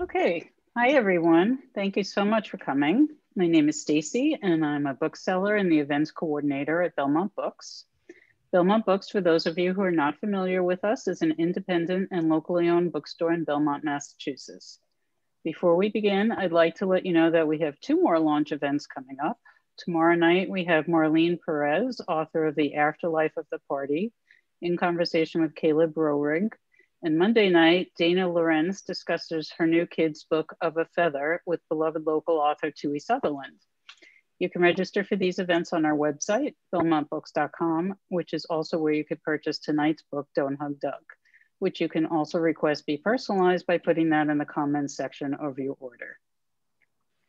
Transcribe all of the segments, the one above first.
Okay, hi everyone. Thank you so much for coming. My name is Stacy and I'm a bookseller and the events coordinator at Belmont Books. Belmont Books, for those of you who are not familiar with us, is an independent and locally owned bookstore in Belmont, Massachusetts. Before we begin, I'd like to let you know that we have two more launch events coming up. Tomorrow night, we have Marlene Perez, author of The Afterlife of the Party, in conversation with Caleb Roehrig. And Monday night, Dana Lorenz discusses her new kids' book, Of a Feather, with beloved local author Tui Sutherland. You can register for these events on our website, belmontbooks.com, which is also where you could purchase tonight's book, Don't Hug Doug, which you can also request be personalized by putting that in the comments section of your order.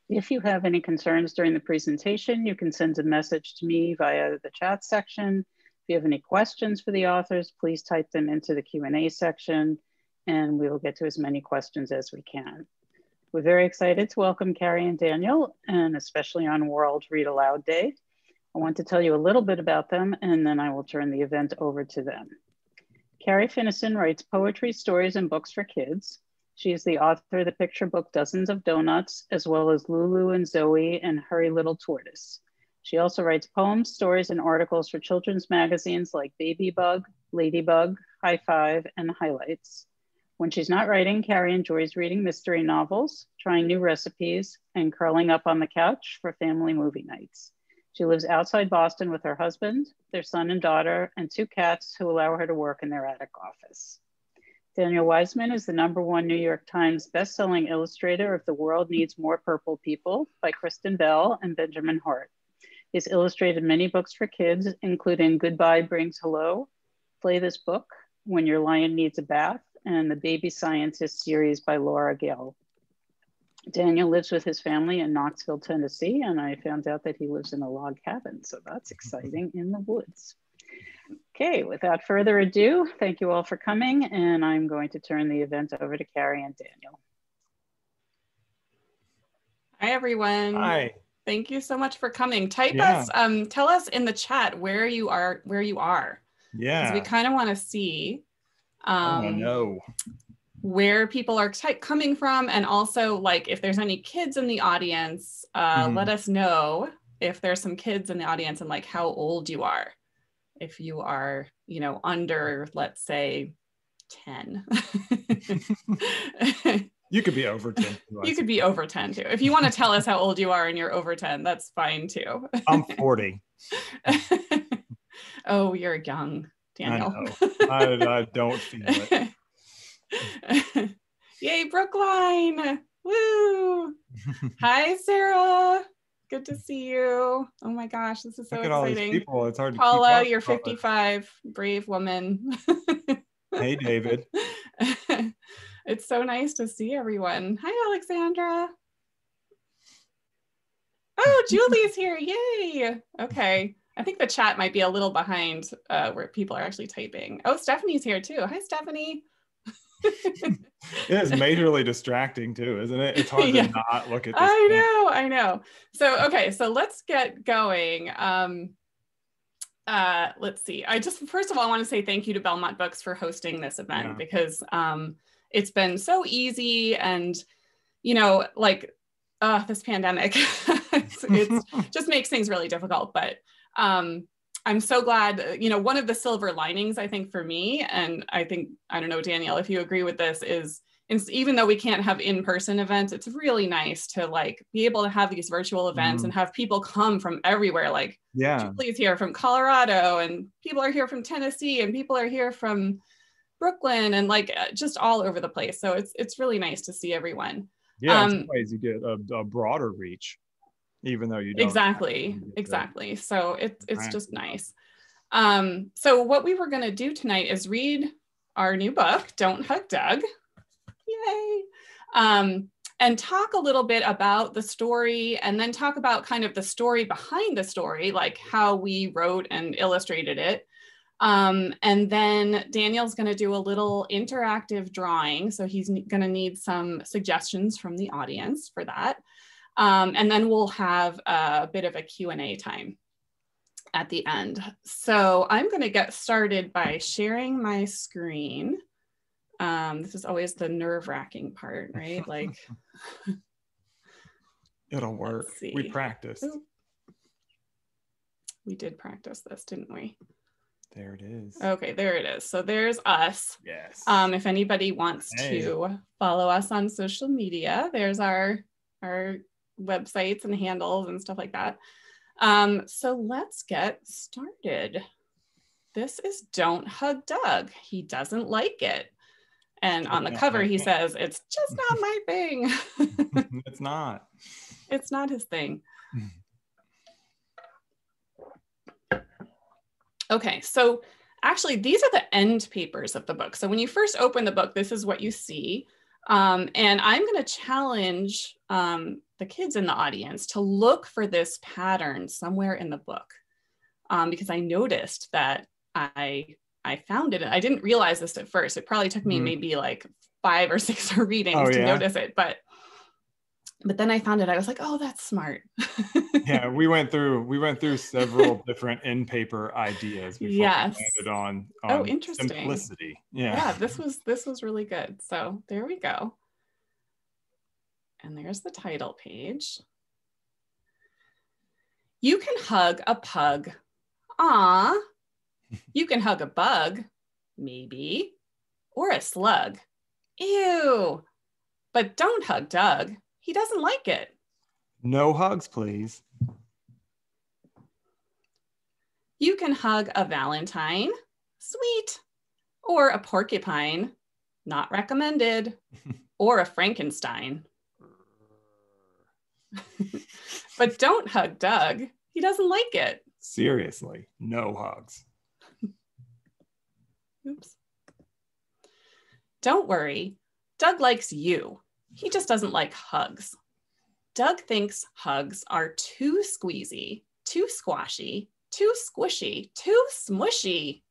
If you have any concerns during the presentation, you can send a message to me via the chat section. If you have any questions for the authors, please type them into the Q&A section and we will get to as many questions as we can. We're very excited to welcome Carrie and Daniel, and especially on World Read Aloud Day. I want to tell you a little bit about them and then I will turn the event over to them. Carrie Finison writes poetry, stories, and books for kids. She is the author of the picture book Dozens of Donuts, as well as Lulu and Zoe and Hurry Little Tortoise. She also writes poems, stories, and articles for children's magazines like Baby Bug, Ladybug, High Five, and Highlights. When she's not writing, Carrie enjoys reading mystery novels, trying new recipes, and curling up on the couch for family movie nights. She lives outside Boston with her husband, their son and daughter, and two cats who allow her to work in their attic office. Daniel Wiseman is the #1 New York Times bestselling illustrator of The World Needs More Purple People by Kristen Bell and Benjamin Hart. He's illustrated many books for kids, including Goodbye Brings Hello, Play This Book, When Your Lion Needs a Bath, and the Baby Scientist series by Laura Gale. Daniel lives with his family in Knoxville, Tennessee, and I found out that he lives in a log cabin, so that's exciting, in the woods. Okay, without further ado, thank you all for coming, and I'm going to turn the event over to Carrie and Daniel. Hi, everyone. Hi. Thank you so much for coming. Tell us in the chat where you are. Yeah. Because we kind of want to see know where people are coming from, and also like if there's any kids in the audience, let us know if there's some kids in the audience and like how old you are. If you are, you know, under, let's say, 10. You could be over 10. You could be over 10 too. If you want to tell us how old you are and you're over 10, that's fine too. I'm 40. Oh, you're young, Daniel. I know. I don't feel it. Yay, Brookline. Woo. Hi, Sarah. Good to see you. Oh my gosh, this is so Look at exciting. all these people. It's hard to Paula, keep up. you're 55, brave woman. Hey, David. It's so nice to see everyone. Hi, Alexandra. Oh, Julie's here. Yay. Okay. I think the chat might be a little behind where people are actually typing. Oh, Stephanie's here too. Hi, Stephanie. It is majorly distracting too, isn't it? It's hard to not look at this. I know. So, okay, so let's get going. Let's see. First of all, I want to say thank you to Belmont Books for hosting this event because it's been so easy, and, you know, like this pandemic, it's just makes things really difficult, but I'm so glad, you know, one of the silver linings, I think, for me, and I don't know, Daniel, if you agree with this, is even though we can't have in-person events, it's really nice to like be able to have these virtual events and have people come from everywhere. Like Julie's here from Colorado, and people are here from Tennessee, and people are here from Brooklyn, and like just all over the place. So it's really nice to see everyone. Yeah, in some ways you get a broader reach, even though you don't. Exactly. So it's just nice. So what we were going to do tonight is read our new book, Don't Hug Doug. Yay. And talk a little bit about the story, and then talk about kind of the story behind the story, like how we wrote and illustrated it. And then Daniel's going to do a little interactive drawing. So he's going to need some suggestions from the audience for that. And then we'll have a bit of a Q&A time at the end. So I'm going to get started by sharing my screen. This is always the nerve-wracking part, right? Like, it'll work. We practiced. Ooh. We did practice this, didn't we? There it is. Okay, there it is. So there's us. Yes. If anybody wants to follow us on social media, there's our websites and handles and stuff like that. So let's get started. This is Don't Hug Doug. He doesn't like it. And on the cover, he says, it's just not my thing. It's not. It's not his thing. Okay, so actually, these are the end papers of the book. So when you first open the book, this is what you see. And I'm going to challenge the kids in the audience to look for this pattern somewhere in the book, because I noticed that I found it. I didn't realize this at first. It probably took me maybe like 5 or 6 readings to notice it, but then I found it. I was like, oh, that's smart. Yeah, we went through several different end paper ideas before we landed on interesting. Simplicity. Yeah, this was really good. So there we go. And there's the title page. You can hug a pug. Aw. You can hug a bug, maybe, or a slug. Ew. But don't hug Doug. He doesn't like it. No hugs, please. You can hug a Valentine, sweet, or a porcupine, not recommended, or a Frankenstein. But don't hug Doug. He doesn't like it. Seriously, no hugs. Oops. Don't worry. Doug likes you. He just doesn't like hugs. Doug thinks hugs are too squeezy, too squashy, too squishy, too smushy.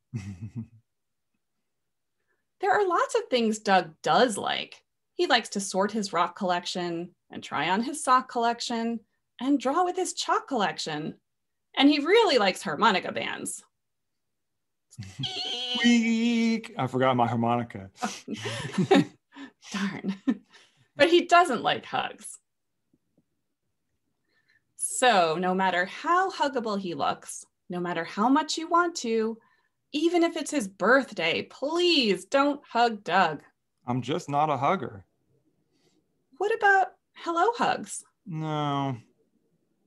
There are lots of things Doug does like. He likes to sort his rock collection and try on his sock collection and draw with his chalk collection. And he really likes harmonica bands. Squeak! I forgot my harmonica. Darn. But he doesn't like hugs. So no matter how huggable he looks, no matter how much you want to, even if it's his birthday, please don't hug Doug. I'm just not a hugger. What about hello hugs? No.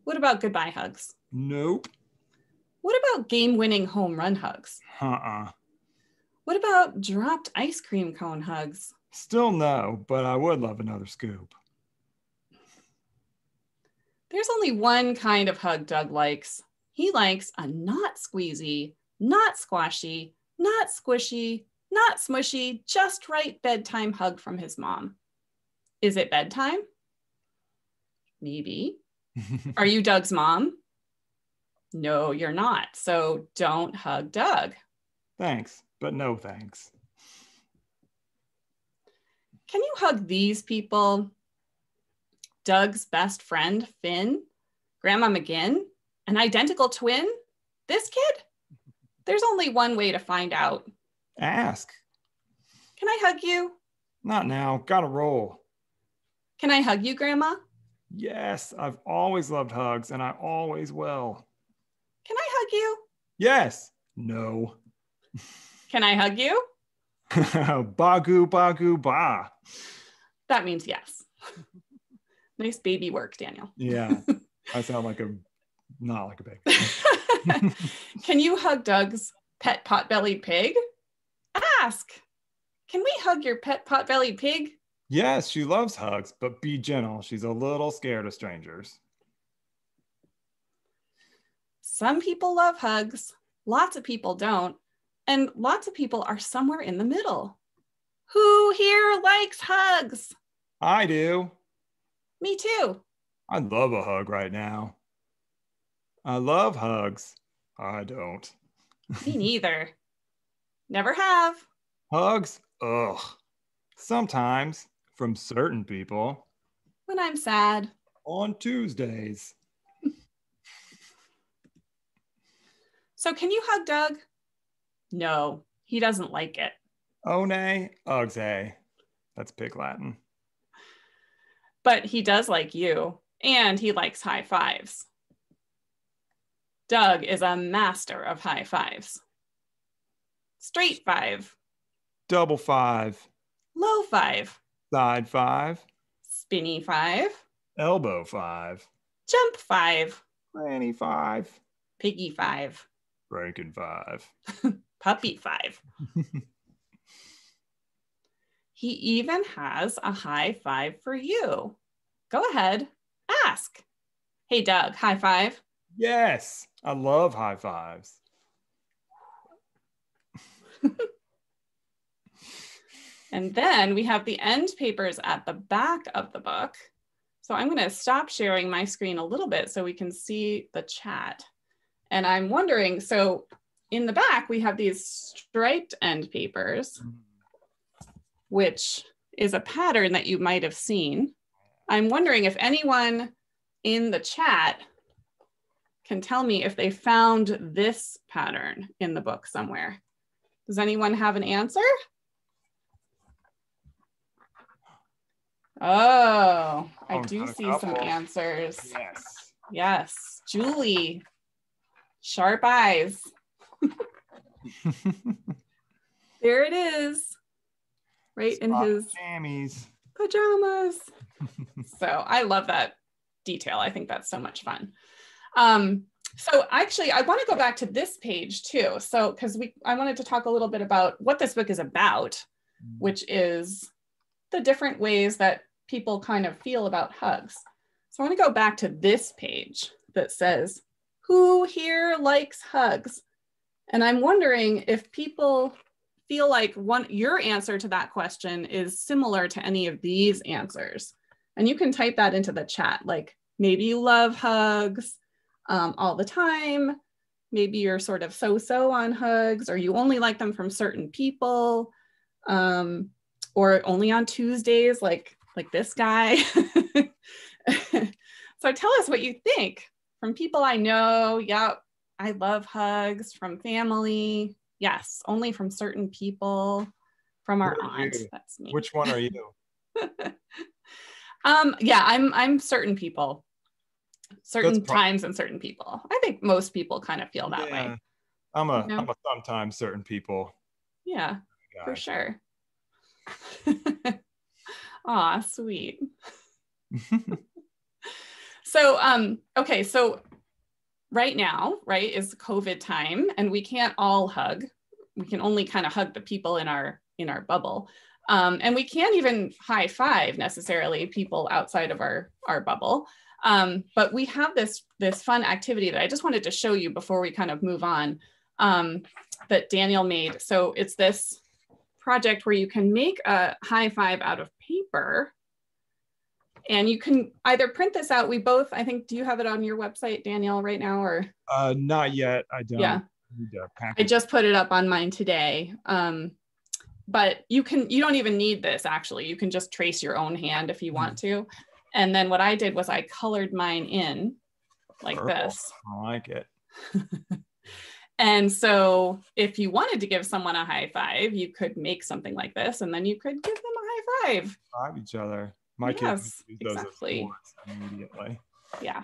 What about goodbye hugs? Nope. What about game-winning home run hugs? What about dropped ice cream cone hugs? Still no, but I would love another scoop. There's only one kind of hug Doug likes. He likes a not squeezy, not squashy, not squishy, not smushy, just right bedtime hug from his mom. Is it bedtime? Maybe. Are you Doug's mom? No, you're not. So don't hug Doug. Thanks, but no thanks. Can you hug these people? Doug's best friend, Finn, Grandma McGinn, an identical twin? This kid? There's only one way to find out. Ask. Can I hug you? Not now. Gotta roll. Can I hug you, Grandma? Yes, I've always loved hugs, and I always will. Can I hug you? Yes. No. Can I hug you? Bagoo, bagoo, ba. That means yes. Nice baby work, Daniel. Yeah, I sound like not like a baby. Can you hug Doug's pet pot-bellied pig? Ask. Can we hug your pet pot-bellied pig? Yes, she loves hugs, but be gentle. She's a little scared of strangers. Some people love hugs. Lots of people don't. And lots of people are somewhere in the middle. Who here likes hugs? I do. Me too. I love a hug right now. I love hugs. I don't. Me neither. Never have. Hugs? Ugh. Sometimes, from certain people. When I'm sad. On Tuesdays. So can you hug Doug? No, he doesn't like it. One, ugs, that's Pig Latin. But he does like you, and he likes high fives. Doug is a master of high fives. Straight five. Double five. Low five. Side five. Spinny five. Elbow five. Jump five. Granny five. Piggy five. Franken five. Puppy five. He even has a high five for you. Go ahead, ask. Hey, Doug, high five. Yes, I love high fives. And then we have the end papers at the back of the book. So I'm going to stop sharing my screen a little bit so we can see the chat. And I'm wondering, so in the back, we have these striped end papers, which is a pattern that you might have seen. I'm wondering if anyone in the chat can tell me if they found this pattern in the book somewhere. Does anyone have an answer? Oh, I do see some answers. Yes. Yes, Julie, sharp eyes. There it is, right in his pajamas. So I love that detail. I think that's so much fun. So actually, I want to go back to this page too. So, because I wanted to talk a little bit about what this book is about, which is the different ways that people kind of feel about hugs. So I want to go back to this page that says, who here likes hugs? And I'm wondering if people feel like your answer to that question is similar to any of these answers. And you can type that into the chat, like maybe you love hugs all the time. Maybe you're sort of so-so on hugs, or you only like them from certain people, or only on Tuesdays, like this guy. So tell us what you think. From people I know, yep, I love hugs. From family, yes, only from certain people. From our aunt, that's me. Which one are you? Yeah, I'm certain people. Certain times and certain people. I think most people kind of feel that way. I'm a sometimes certain people. Yeah, for sure. Aw, sweet. So, okay, so right now, right, is COVID time, and we can't all hug. We can only kind of hug the people in our bubble. And we can't even high five necessarily people outside of our bubble. But we have this fun activity that I just wanted to show you before we kind of move on, that Daniel made. So it's this project where you can make a high five out of paper, and you can either print this out. We both, I think, do you have it on your website, Daniel, right now, or? Not yet, I don't. Yeah, I just put it up on mine today. But you don't even need this, actually. You can just trace your own hand if you want to. And then what I did was I colored mine in like this. I like it. And so if you wanted to give someone a high five, you could make something like this, and then you could give them a high five. Five each other. My kids use those as sports immediately. Yeah.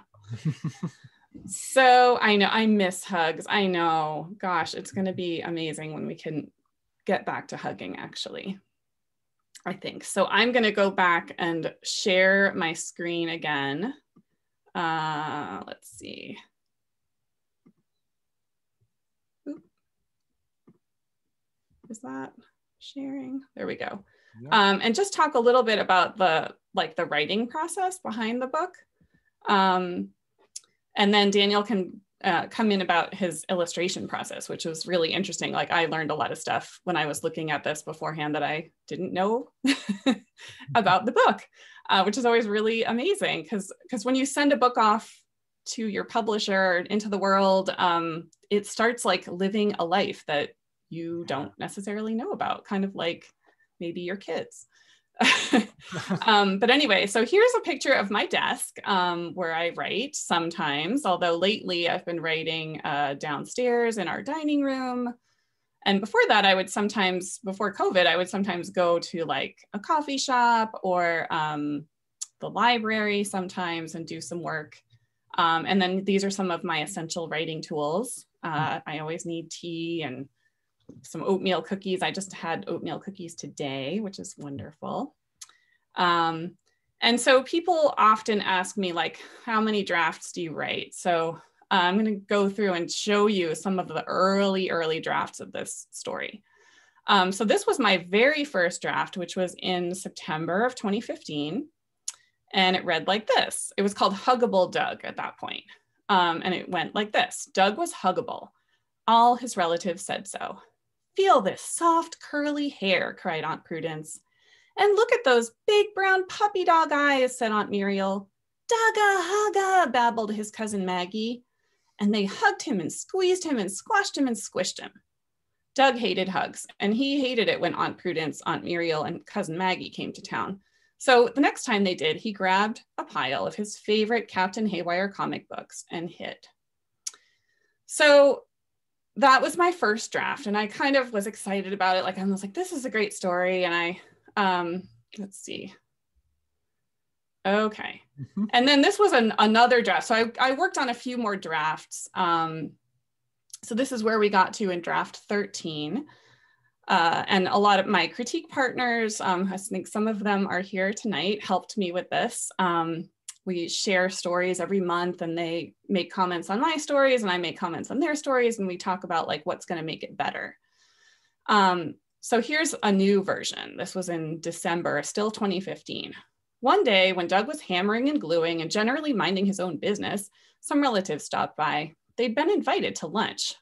So I know, I miss hugs. I know, gosh, it's going to be amazing when we can get back to hugging, actually, I think. So I'm going to go back and share my screen again. Let's see. Oop. Is that sharing? There we go. Yeah. And just talk a little bit about the writing process behind the book. And then Daniel can come in about his illustration process, which was really interesting. Like, I learned a lot of stuff when I was looking at this beforehand that I didn't know about the book, which is always really amazing, because when you send a book off to your publisher into the world, it starts like living a life that you don't necessarily know about, kind of like maybe your kids. But anyway, so here's a picture of my desk where I write sometimes, although lately I've been writing downstairs in our dining room. And before that, I would sometimes, before COVID, I would sometimes go to like a coffee shop or the library sometimes and do some work. And then these are some of my essential writing tools. I always need tea and some oatmeal cookies. I just had oatmeal cookies today, which is wonderful. And so people often ask me like, how many drafts do you write? So I'm going to go through and show you some of the early drafts of this story. So this was my very first draft, which was in September of 2015. And it read like this. It was called Huggable Doug at that point. And it went like this. Doug was huggable. All his relatives said so. Feel this soft, curly hair, cried Aunt Prudence. And look at those big brown puppy dog eyes, said Aunt Muriel. Dugga, hugga, babbled his cousin Maggie. And they hugged him and squeezed him and squashed him and squished him. Doug hated hugs, and he hated it when Aunt Prudence, Aunt Muriel, and cousin Maggie came to town. So the next time they did, he grabbed a pile of his favorite Captain Haywire comic books and hid. So that was my first draft, and I kind of was excited about it. Like, I was like, this is a great story. And let's see. Okay. Mm-hmm. And then this was another draft. So I worked on a few more drafts. So this is where we got to in draft 13. And a lot of my critique partners, I think some of them are here tonight, helped me with this. We share stories every month, and they make comments on my stories and I make comments on their stories, and we talk about like what's going to make it better. So here's a new version. This was in December, still 2015. One day when Doug was hammering and gluing and generally minding his own business, some relatives stopped by. They'd been invited to lunch.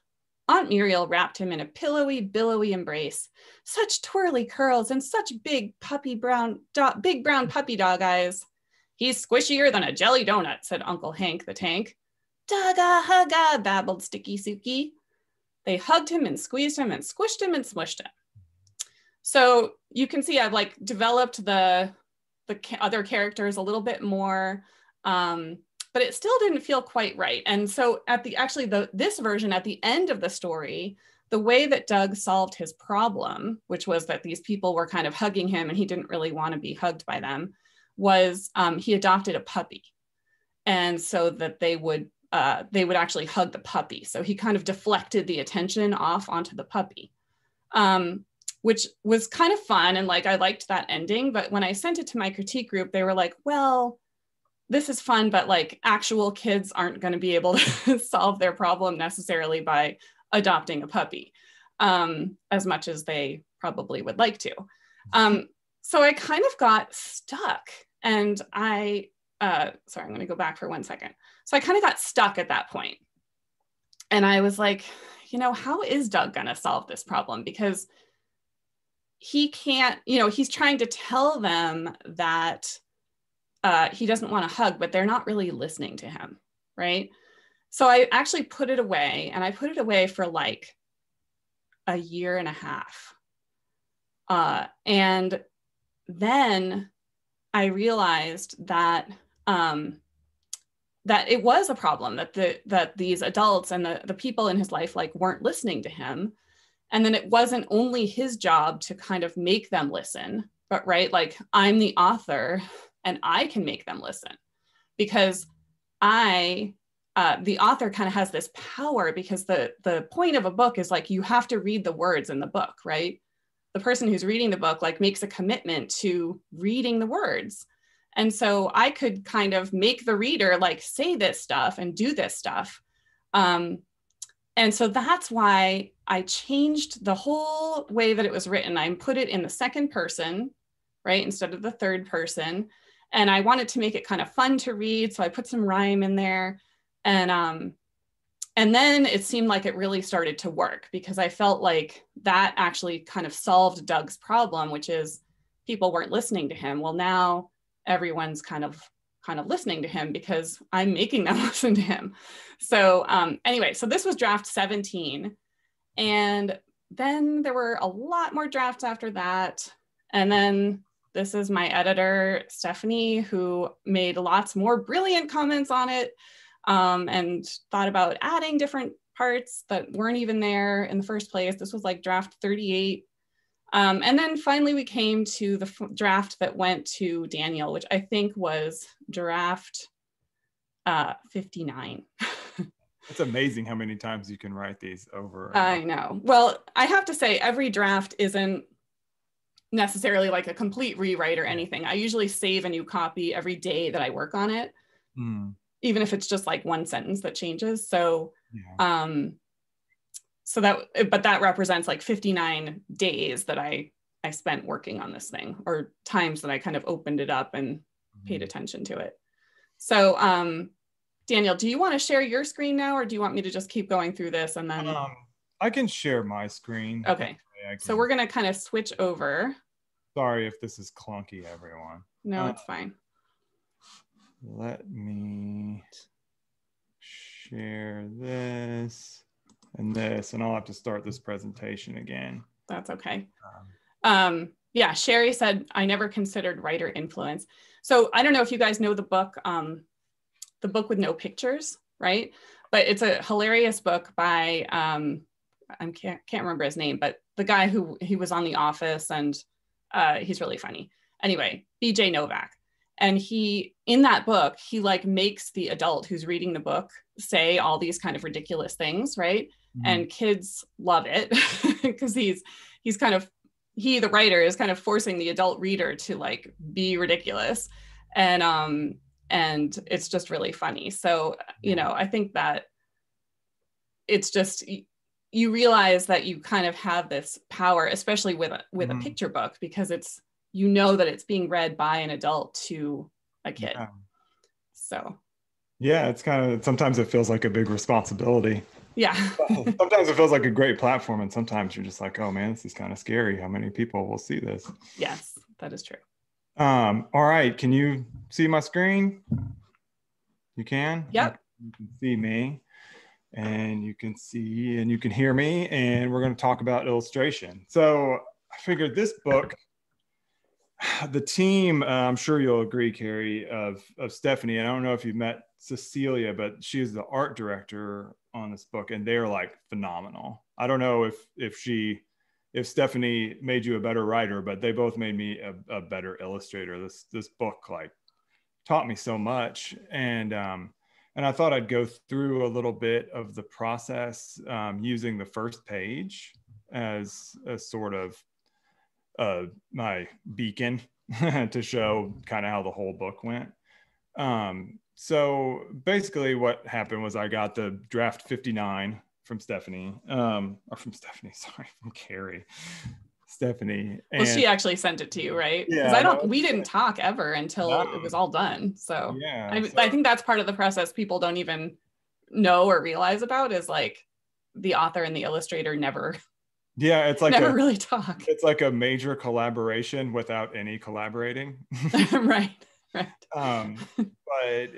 Aunt Muriel wrapped him in a pillowy, billowy embrace. Such twirly curls and such big brown puppy dog eyes. He's squishier than a jelly donut, said Uncle Hank the Tank. Dugga, hugga, babbled Sticky Suki. They hugged him and squeezed him and squished him and smushed him. So you can see I've like developed the other characters a little bit more, but it still didn't feel quite right. And so at this version at the end of the story, the way that Doug solved his problem, which was that these people were kind of hugging him and he didn't really want to be hugged by them, was he adopted a puppy. And so that they would actually hug the puppy. So he kind of deflected the attention off onto the puppy, which was kind of fun. And like, I liked that ending, but when I sent it to my critique group, they were like, well, this is fun, but like actual kids aren't going to be able to solve their problem necessarily by adopting a puppy, as much as they probably would like to. So I kind of got stuck, and sorry, I'm going to go back for 1 second. So I kind of got stuck at that point. And I was like, how is Doug going to solve this problem? Because he can't, he's trying to tell them that he doesn't want to hug, but they're not really listening to him, right? So I actually put it away, and I put it away for like a year and a half. And then I realized that that it was a problem, that these adults and the people in his life like weren't listening to him. And then it wasn't only his job to kind of make them listen, but right, like I'm the author and I can make them listen, because the author kind of has this power, because the point of a book is like, you have to read the words in the book, right? The person who's reading the book like makes a commitment to reading the words. And so I could kind of make the reader like say this stuff and do this stuff. And so that's why I changed the whole way that it was written. I put it in the second person, right, instead of the third person. And I wanted to make it kind of fun to read. So I put some rhyme in there. And then it seemed like it really started to work, because I felt like that actually kind of solved Doug's problem, which is people weren't listening to him. Well, now everyone's kind of listening to him because I'm making them listen to him. So anyway, so this was draft 17. And then there were a lot more drafts after that. And then this is my editor, Stephanie, who made lots more brilliant comments on it, and thought about adding different parts that weren't even there in the first place. This was like draft 38. And then finally we came to the draft that went to Daniel, which I think was draft 59. It's amazing how many times you can write these over. I know. Well, I have to say every draft isn't necessarily like a complete rewrite or anything. I usually save a new copy every day that I work on it, even if it's just like one sentence that changes. So, but that represents like 59 days that I spent working on this thing, or times that I kind of opened it up and paid attention to it. So, Daniel, do you want to share your screen now, or do you want me to just keep going through this and then? I can share my screen. Okay. So we're going to kind of switch over. Sorry if this is clunky, everyone. No, it's fine. Let me share this and this, and I'll have to start this presentation again. That's okay. Yeah, Sherry said, I never considered writer influence. So I don't know if you guys know the book with no pictures, right? But it's a hilarious book by, I can't remember his name, but the guy he was on The Office, and he's really funny. Anyway, BJ Novak. And in that book, he like makes the adult who's reading the book say all these kind of ridiculous things, right? And kids love it because the writer is kind of forcing the adult reader to like be ridiculous. And it's just really funny. So, I think that it's just, you realize that you kind of have this power, especially with a picture book, because it's, that it's being read by an adult to a kid. Yeah. So. Yeah, it's kind of, sometimes it feels like a big responsibility. Yeah. Sometimes it feels like a great platform, and sometimes you're just like, oh man, this is kind of scary. How many people will see this? Yes, that is true. All right, can you see my screen? You can? Yep. You can see me, and you can see and you can hear me, and we're going to talk about illustration. So I figured this book, the team, I'm sure you'll agree, Carrie, of Stephanie, and I don't know if you've met Cecilia, but she's the art director on this book, and they're like phenomenal. I don't know if Stephanie made you a better writer, but they both made me a better illustrator. This book like taught me so much, and I thought I'd go through a little bit of the process using the first page as a sort of my beacon to show kind of how the whole book went. So basically what happened was I got the draft 59 from Stephanie, from Carrie. Stephanie. Well, she actually sent it to you, right? Yeah. Because we didn't talk ever until it was all done. So yeah, I think that's part of the process people don't even know or realize about, is like the author and the illustrator never. Yeah, it's like never really talk. It's like a major collaboration without any collaborating. Right. But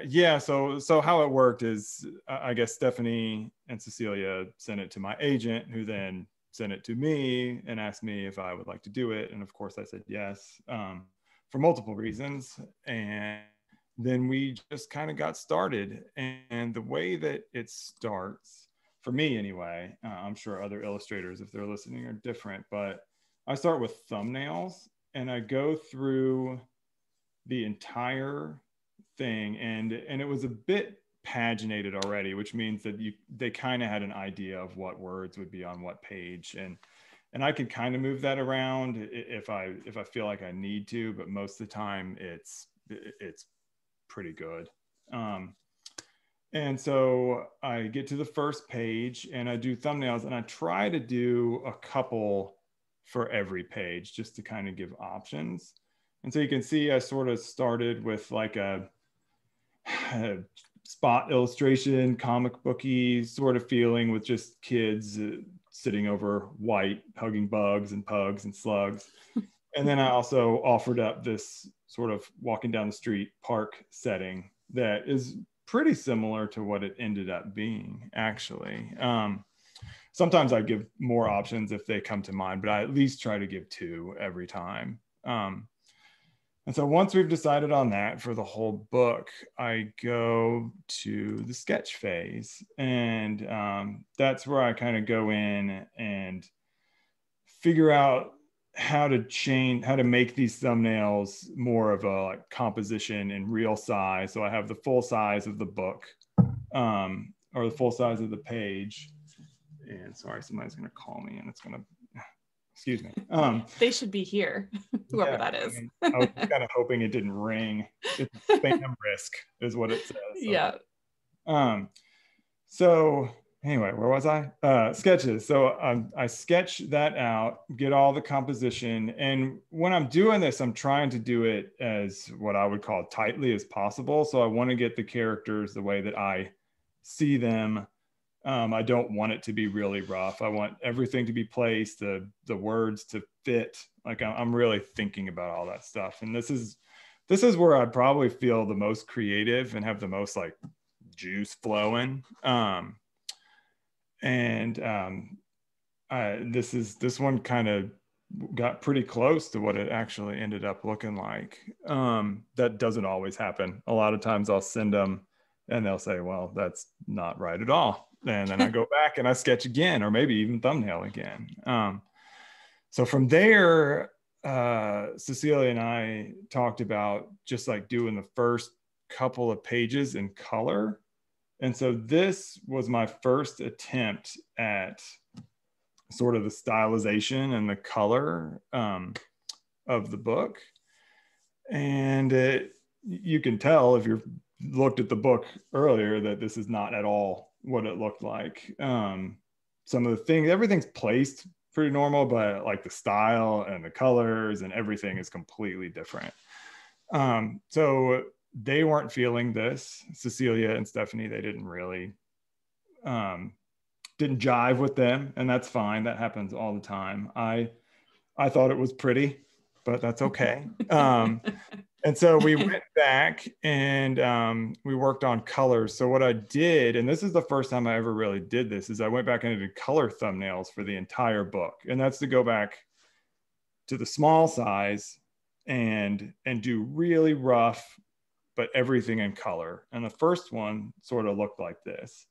yeah, so how it worked is I guess Stephanie and Cecilia sent it to my agent, who then sent it to me and asked me if I would like to do it. And of course I said yes, for multiple reasons. And then we just kind of got started. And the way that it starts, for me anyway, I'm sure other illustrators, if they're listening, are different, but I start with thumbnails and I go through the entire thing. And it was a bit paginated already, which means that they kind of had an idea of what words would be on what page, and I can kind of move that around if I feel like I need to, but most of the time it's pretty good. And so I get to the first page and I do thumbnails, and I try to do a couple for every page just to kind of give options. And so you can see I sort of started with like a spot illustration, comic booky sort of feeling, with just kids sitting over white, hugging bugs and pugs and slugs. And then I also offered up this sort of walking down the street park setting that is pretty similar to what it ended up being, actually. Sometimes I give more options if they come to mind, but I at least try to give two every time. And so once we've decided on that for the whole book, I go to the sketch phase. And that's where I kind of go in and figure out how to make these thumbnails more of a like composition in real size. So I have the full size of the book, or the full size of the page. And sorry, somebody's going to call me and it's going to, excuse me. They should be here, whoever yeah, that is. I was kind of hoping it didn't ring. It's spam risk is what it says. So. Yeah. So anyway, where was I? Sketches. So I sketch that out, get all the composition. And when I'm doing this, I'm trying to do it as what I would call tightly as possible. So I want to get the characters the way that I see them. I don't want it to be really rough. I want everything to be placed, the words to fit. Like I'm really thinking about all that stuff. And this is where I probably feel the most creative and have the most like juice flowing. This one kind of got pretty close to what it actually ended up looking like. That doesn't always happen. A lot of times I'll send them and they'll say, well, that's not right at all. And then I go back and I sketch again, or maybe even thumbnail again. So from there, Cecilia and I talked about just like doing the first couple of pages in color. And so this was my first attempt at sort of the stylization and the color of the book. And you can tell if you've looked at the book earlier that this is not at all what it looked like. Some of the things, everything's placed pretty normal, but like the style and the colors and everything is completely different. So they weren't feeling this. Cecilia and Stephanie, they didn't really, didn't jive with them, and that's fine. That happens all the time. I thought it was pretty, but that's okay. And so we went back and we worked on colors. So what I did, and this is the first time I ever really did this, is I went back and did color thumbnails for the entire book. And that's to go back to the small size and do really rough, but everything in color. And the first one sort of looked like this.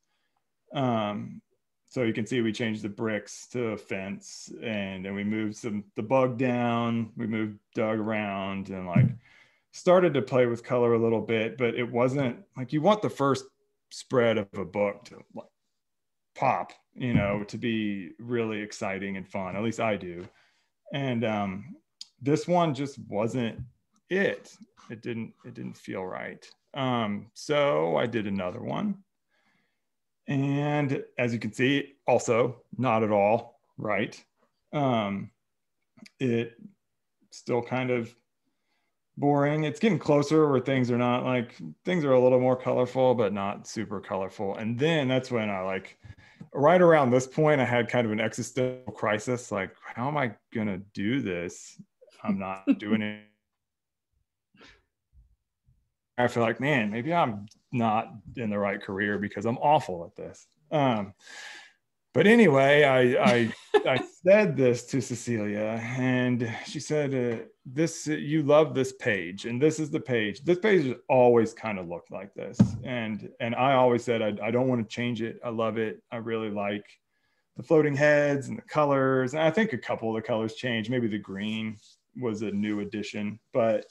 So you can see we changed the bricks to a fence, and then we moved the bug down, we moved Doug around, and like started to play with color a little bit, but it wasn't like, you want the first spread of a book to like pop, you know, to be really exciting and fun. At least I do. And this one just wasn't it. It didn't feel right. So I did another one. And as you can see, also not at all right. It still kind of boring. It's getting closer where things are not like, things are a little more colorful, but not super colorful. And then that's when I like, right around this point, I had kind of an existential crisis. Like, how am I going to do this? I'm not doing it. I feel like, man, maybe I'm not in the right career because I'm awful at this. But anyway, I said this to Cecilia, and she said, "This you love this page, and this is the page. This page has always kind of looked like this." And I always said, I don't want to change it. I love it. I really like the floating heads and the colors. And I think a couple of the colors changed. Maybe the green was a new addition, but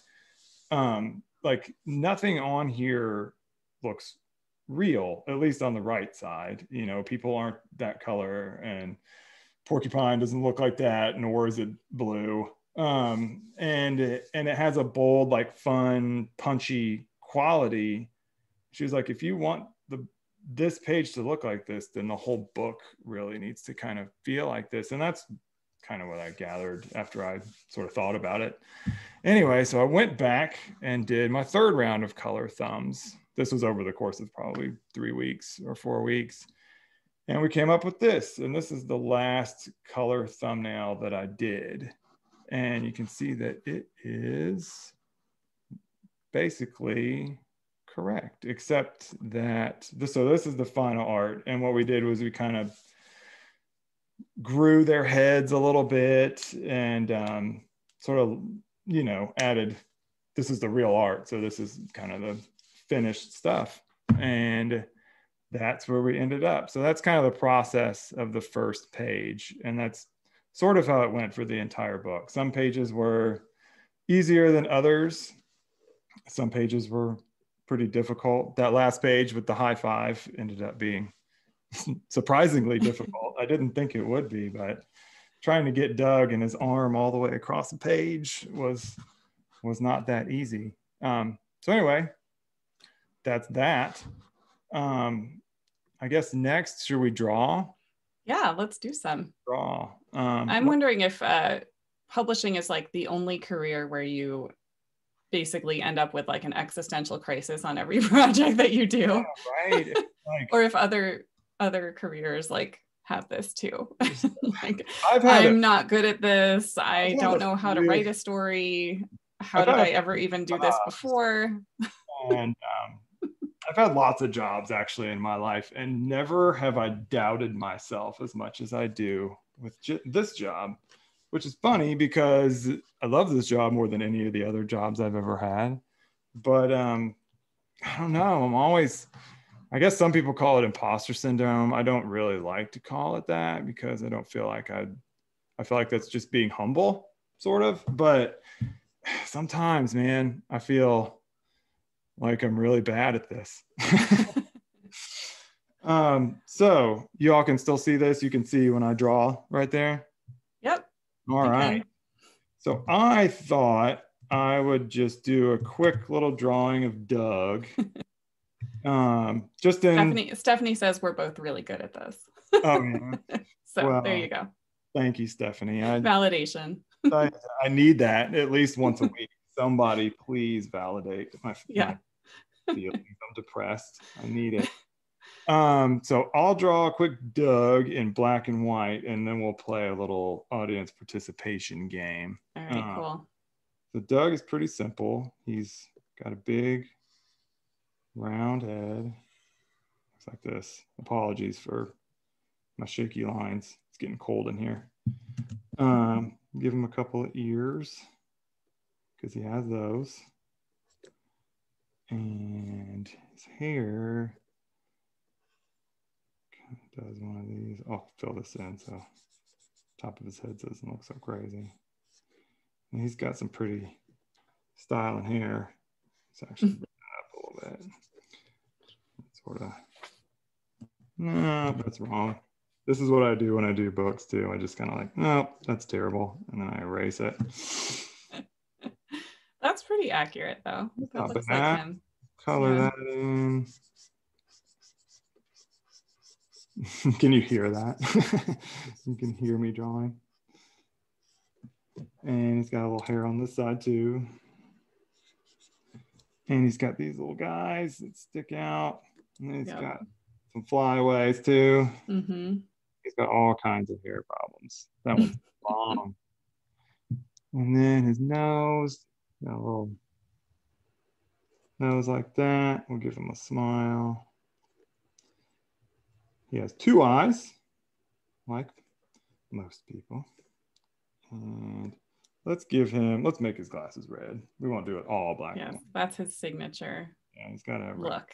like nothing on here looks real, at least on the right side. You know, people aren't that color, and porcupine doesn't look like that, nor is it blue. And it has a bold, like fun, punchy quality. She was like, if you want this page to look like this, then the whole book really needs to kind of feel like this. And that's kind of what I gathered after I sort of thought about it. Anyway, so I went back and did my third round of color thumbs. This was over the course of probably 3 weeks or 4 weeks. And we came up with this. And this is the last color thumbnail that I did. And you can see that it is basically correct, except that this is the final art. And what we did was we kind of grew their heads a little bit and sort of, you know, added this is the real art. So this is kind of the finished stuff. And that's where we ended up. So that's kind of the process of the first page. And that's sort of how it went for the entire book. Some pages were easier than others. Some pages were pretty difficult. That last page with the high five ended up being surprisingly difficult. I didn't think it would be, but trying to get Doug and his arm all the way across the page was not that easy. So anyway, that's that. I guess next, should we draw? Yeah, let's do some. Draw. I'm wondering if publishing is like the only career where you basically end up with like an existential crisis on every project that you do. Yeah, right. Like, or if other careers like have this too. Like, I'm not good at this. I don't know how to write a story. How did I ever even do this before? And I've had lots of jobs actually in my life, and never have I doubted myself as much as I do with this job, which is funny because I love this job more than any of the other jobs I've ever had. But I don't know. I'm always, I guess some people call it imposter syndrome. I don't really like to call it that because I don't feel like I feel like that's just being humble, sort of. But sometimes, man, I feel like I'm really bad at this. So you all can still see this. You can see when I draw right there. Yep. All right. So I thought I would just do a quick little drawing of Doug. Just in Stephanie says we're both really good at this. Oh yeah. So well, there you go. Thank you, Stephanie. Validation. I need that at least once a week. Somebody please validate my feelings. I'm depressed. I need it. So I'll draw a quick Doug in black and white, and then we'll play a little audience participation game. All right, cool. So Doug is pretty simple. He's got a big round head. Looks like this. Apologies for my shaky lines. It's getting cold in here. Give him a couple of ears because he has those. And his hair does one of these. I'll fill this in so top of his head doesn't look so crazy. And he's got some pretty styling hair. It's actually bring that up a little bit. Sort of. No, that's wrong. This is what I do when I do books too. I just kind of like, no, that's terrible, and then I erase it. That's pretty accurate though. That looks like him. Color that in. Can you hear that? You can hear me drawing. And he's got a little hair on this side too. And he's got these little guys that stick out. And he's got some flyaways too. Mm-hmm. He's got all kinds of hair problems. That one's long. And then his nose, got a little nose like that. We'll give him a smile. He has two eyes, like most people. And let's make his glasses red. We won't do it all black. Yes, that's his signature. Yeah, he's got a look.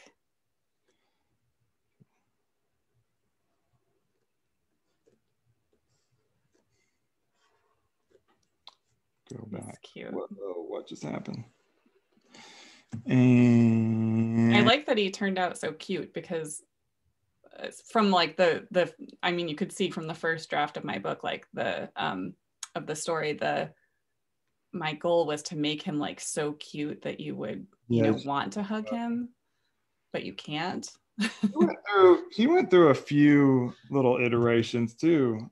Go back. That's cute. Whoa, what just happened? And I like that he turned out so cute because from like the I mean, you could see from the first draft of my book, like of the story, my goal was to make him like so cute that you would want to hug him, but you can't. He went through a few little iterations too.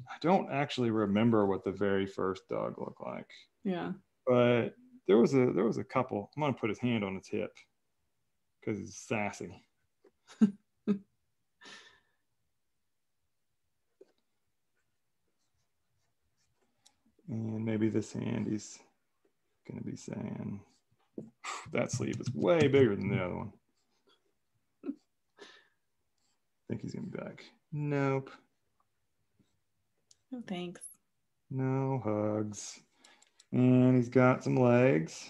I don't actually remember what the very first dog looked like. Yeah. But there was a couple. I'm gonna put his hand on its hip because he's sassy. And maybe this hand he's gonna be saying, that sleeve is way bigger than the other one. I think he's gonna be like, nope. No thanks. No hugs. And he's got some legs.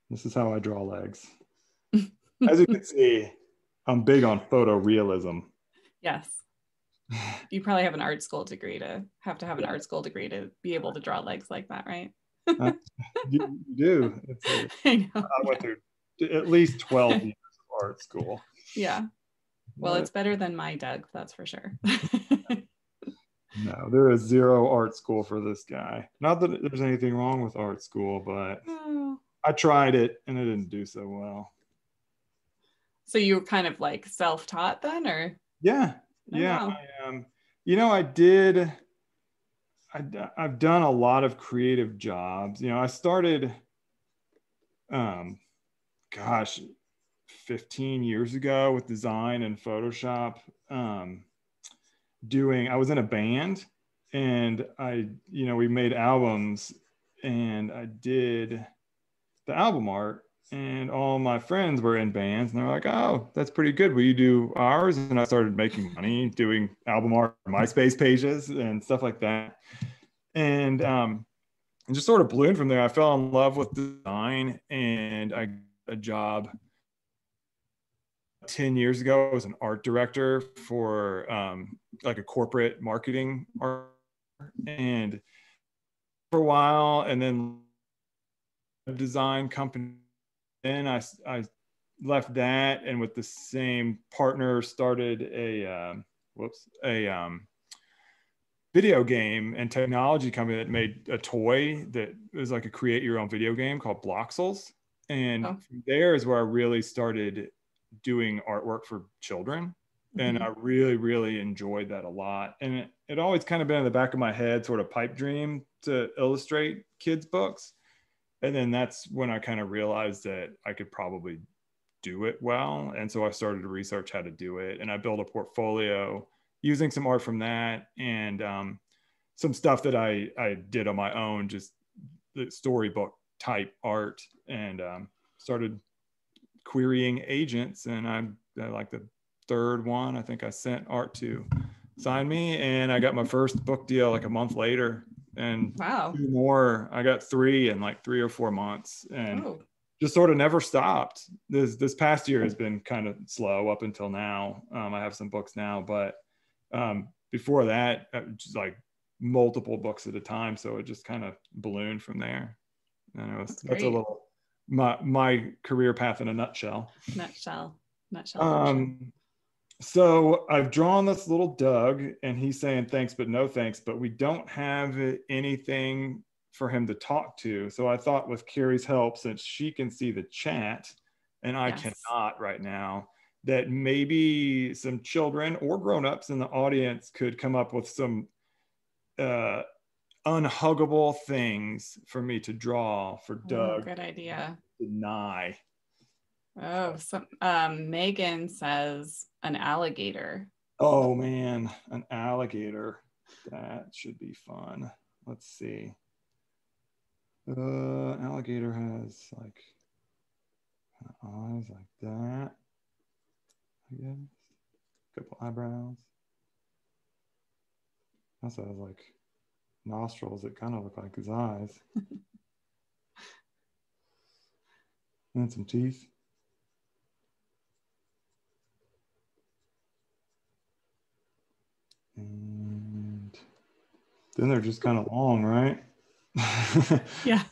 This is how I draw legs. As you can see, I'm big on photorealism. Yes. You probably have an art school degree to have an art school degree to be able to draw legs like that, right? You do. I know. I went through at least 12 years of art school. Yeah. Well, it's better than my Doug, that's for sure. No, there is zero art school for this guy. Not that there's anything wrong with art school, but I tried it and it didn't do so well. So you were kind of like self-taught then, or? Yeah. Oh, Yeah. wow. I've done a lot of creative jobs. I started, 15 years ago with design and Photoshop. I was in a band, and we made albums, and I did the album art, and all my friends were in bands, and they're like, "Oh, that's pretty good. Will you do ours?" And I started making money doing album art, MySpace pages and stuff like that. And just sort of ballooned from there. I fell in love with design, and I got a job 10 years ago. I was an art director for like a corporate marketing art, and for a while, and then a design company. Then I left that, and with the same partner started a video game and technology company that made a toy that was like a create your own video game called Bloxels. And from there is where I really started doing artwork for children. And I really, really enjoyed that a lot. And it always kind of been in the back of my head, sort of pipe dream to illustrate kids' books. And then that's when I kind of realized that I could probably do it well. And so I started to research how to do it. And I built a portfolio using some art from that, and some stuff that I did on my own, just the storybook type art, and started querying agents. And I like the third one, I think I sent art to sign me, and I got my first book deal like a month later. And wow, 2 more. I got 3 in like 3 or 4 months, and just sort of never stopped. This past year has been kind of slow up until now. I have some books now, but before that, just like multiple books at a time. So it just kind of ballooned from there. And that's a little my career path in a nutshell. So I've drawn this little Doug, and he's saying thanks, but no thanks, but we don't have anything for him to talk to. So I thought with Carrie's help, since she can see the chat and I cannot right now, that maybe some children or grown-ups in the audience could come up with some unhuggable things for me to draw for Doug. Good idea. Deny. So Megan says an alligator. Oh man, an alligator. That should be fun. Let's see. Alligator has like eyes like that. I guess. Couple eyebrows. Also has like nostrils that kind of look like his eyes. And some teeth. And then they're just kind of long, right? Yeah.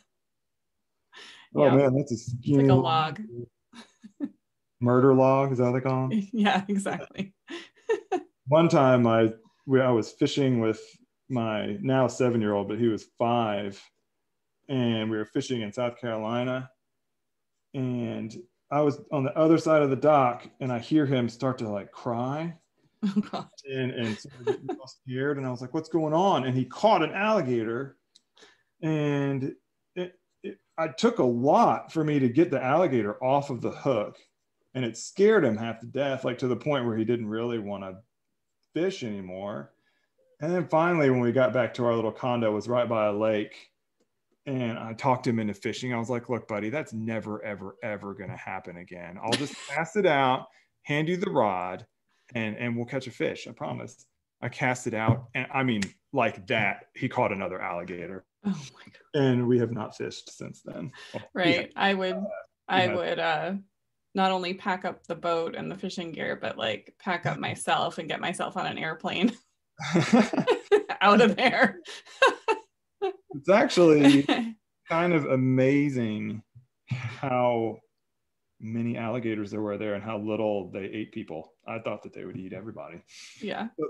Oh man, that's a skinny, it's like a log. Murder log, is that what they call them? Yeah, exactly. One time I was fishing with my now 7-year-old, but he was 5, and we were fishing in South Carolina, and I was on the other side of the dock, and I hear him start to like cry. Oh God. And so I get real scared, and I was like, what's going on? And he caught an alligator, and I took a lot for me to get the alligator off of the hook, and it scared him half to death, like to the point where he didn't really want to fish anymore. And then finally, when we got back to our little condo, it was right by a lake, and I talked him into fishing. I was like, look, buddy, that's never, ever, ever going to happen again. I'll just cast it out, hand you the rod, and we'll catch a fish. I promise. I cast it out, and I mean, like that, he caught another alligator. Oh my God. And we have not fished since then. Well, right. I would not only pack up the boat and the fishing gear, but like pack up myself and get myself on an airplane out of there. It's actually kind of amazing how many alligators there were there and how little they ate people. I thought that they would eat everybody. Yeah. But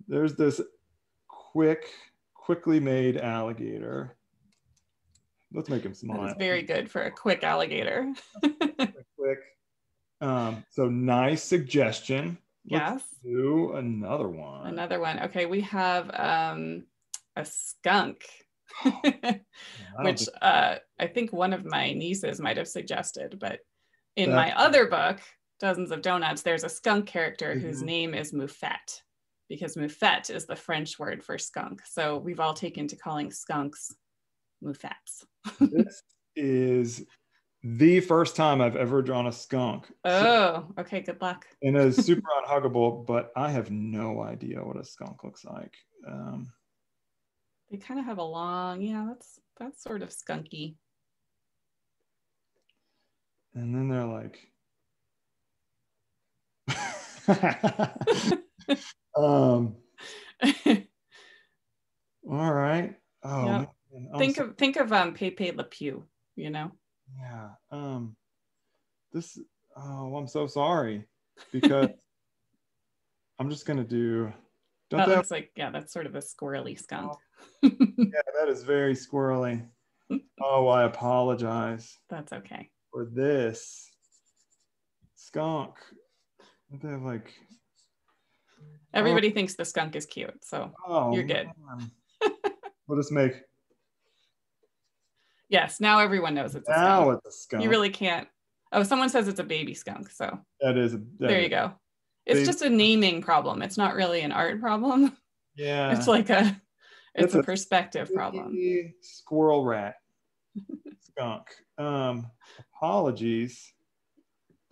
there's this quickly made alligator. Let's make him smile. That is very good for a quick alligator. Quick. So nice suggestion. Yes. Let's do another one. Another one. Okay, we have a skunk, which I think one of my nieces might have suggested, but in my other book, Dozens of Donuts, there's a skunk character whose name is Moufette, because Moufette is the French word for skunk. So we've all taken to calling skunks Moufettes. This is the first time I've ever drawn a skunk. Oh, okay, good luck. And it's super unhuggable, but I have no idea what a skunk looks like. They kind of have a long, that's sort of skunky. And then they're like, all right. Oh, yep. man. Think of Pepe Le Pew, Yeah. I'm so sorry, because I'm just gonna do. Looks like, that's sort of a squirrely skunk. Yeah, that is very squirrely. Oh, I apologize. That's okay. For this skunk, they have like. Everybody thinks the skunk is cute, so you're good. We'll just make. Yes, now everyone knows it's a skunk. Now it's a skunk. You really can't. Oh, someone says it's a baby skunk, so there you go. It's just a naming problem. It's not really an art problem. Yeah. It's like it's a perspective problem. Squirrel rat skunk. Apologies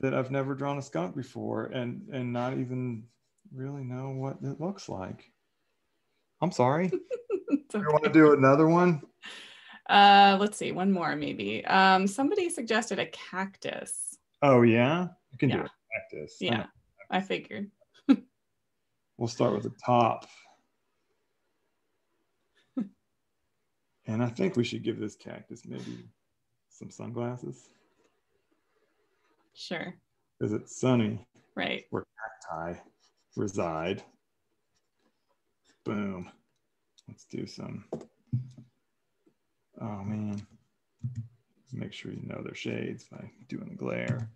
that I've never drawn a skunk before and not even really know what it looks like. I'm sorry. Okay. You want to do another one? Let's see, one more maybe. Somebody suggested a cactus. Oh yeah, you can do a cactus. Yeah, I figured. We'll start with the top. And I think we should give this cactus maybe some sunglasses. Sure. Because it's sunny. Right. Where cacti reside. Boom. Let's do some. Oh man. Make sure you know their shades by doing the glare.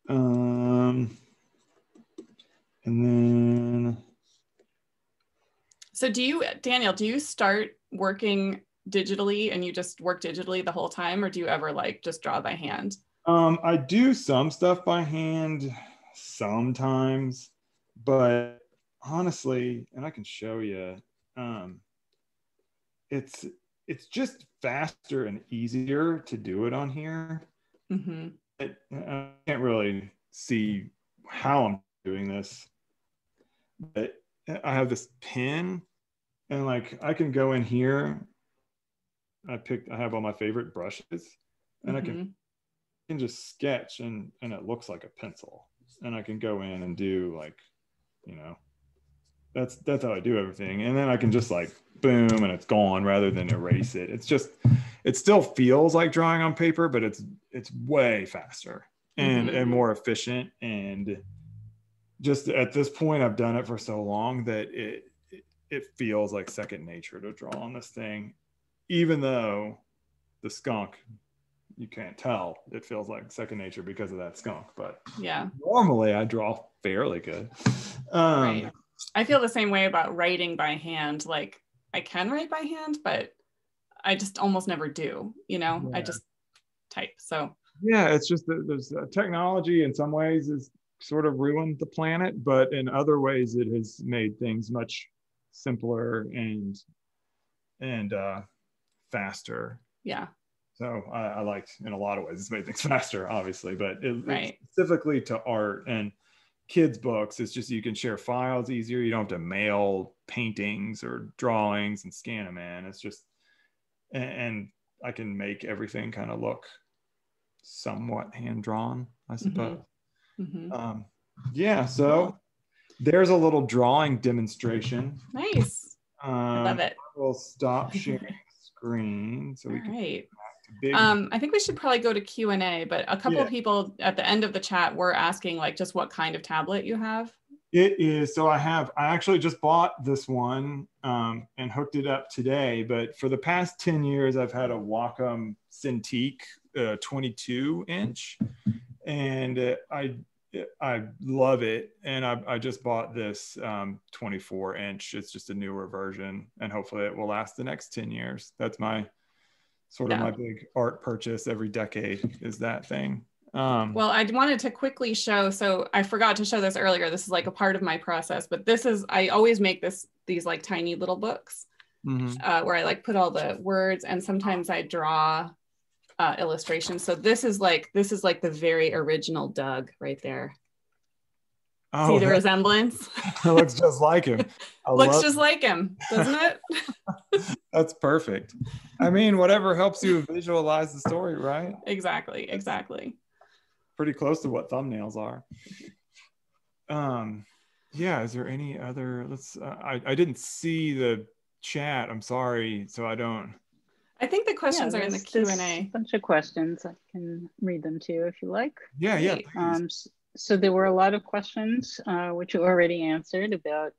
And then. So Daniel, do you start working digitally and you just work digitally the whole time, or do you ever like just draw by hand? I do some stuff by hand sometimes, but honestly, and I can show you, it's just faster and easier to do it on here. Mm-hmm. I can't really see how I'm doing this, but I have this pen and like I can go in here. I have all my favorite brushes and I can just sketch and it looks like a pencil, and I can go in and do like, that's how I do everything. And then I can just like boom and it's gone rather than erase it. It still feels like drawing on paper, but it's way faster and more efficient. And just at this point, I've done it for so long that it feels like second nature to draw on this thing, even though the skunk, you can't tell, it feels like second nature because of that skunk. But yeah, normally I draw fairly good. Right. I feel the same way about writing by hand. Like I can write by hand, but I just almost never do, I just type. So yeah, it's just that there's technology in some ways has sort of ruined the planet, but in other ways it has made things much simpler and faster. Yeah. So I liked, in a lot of ways, it's made things faster, obviously, but right. specifically to art. And kids books, it's just you can share files easier. You don't have to mail paintings or drawings and scan them in. It's just, and I can make everything kind of look somewhat hand drawn, I suppose. Yeah, so there's a little drawing demonstration. Nice. I love it. We'll stop sharing screen so we can. Right. I think we should probably go to Q&A, but a couple of people at the end of the chat were asking like just what kind of tablet you have. It is, so I actually just bought this one and hooked it up today, but for the past 10 years, I've had a Wacom Cintiq 22 inch, and I love it. And I just bought this 24 inch. It's just a newer version, and hopefully it will last the next 10 years. That's my sort of my big art purchase every decade, is that thing. Well, I wanted to quickly show, so I forgot to show this earlier. This is like a part of my process, but this is, I always make these like tiny little books where I like put all the words, and sometimes I draw illustrations. So this is like the very original Doug right there. Oh, see the resemblance? It looks just like him. Looks just like him, doesn't it? That's perfect. I mean, whatever helps you visualize the story, right? Exactly. Pretty close to what thumbnails are. Yeah, is there any other, I didn't see the chat, I'm sorry, so I think the questions are in the Q&A. A bunch of questions. I can read them to you if you like. Yeah. So there were a lot of questions, which you already answered about,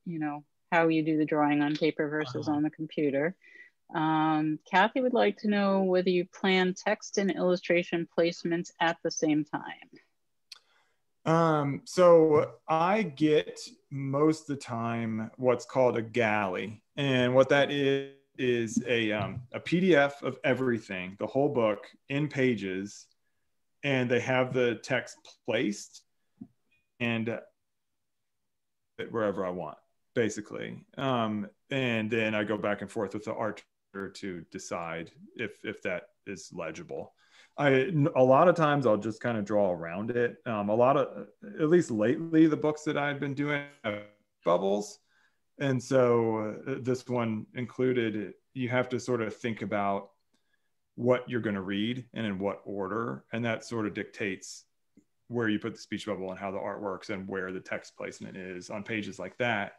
how you do the drawing on paper versus on the computer. Kathy would like to know whether you plan text and illustration placements at the same time. So I get most of the time what's called a galley, and what that is a PDF of everything, the whole book in pages, and they have the text placed and wherever I want, basically. And then I go back and forth with the art to decide if that is legible. A lot of times I'll just kind of draw around it. At least lately, the books that I've been doing have bubbles. And so this one included, you have to sort of think about what you're going to read and in what order. And that sort of dictates where you put the speech bubble and how the art works and where the text placement is on pages like that.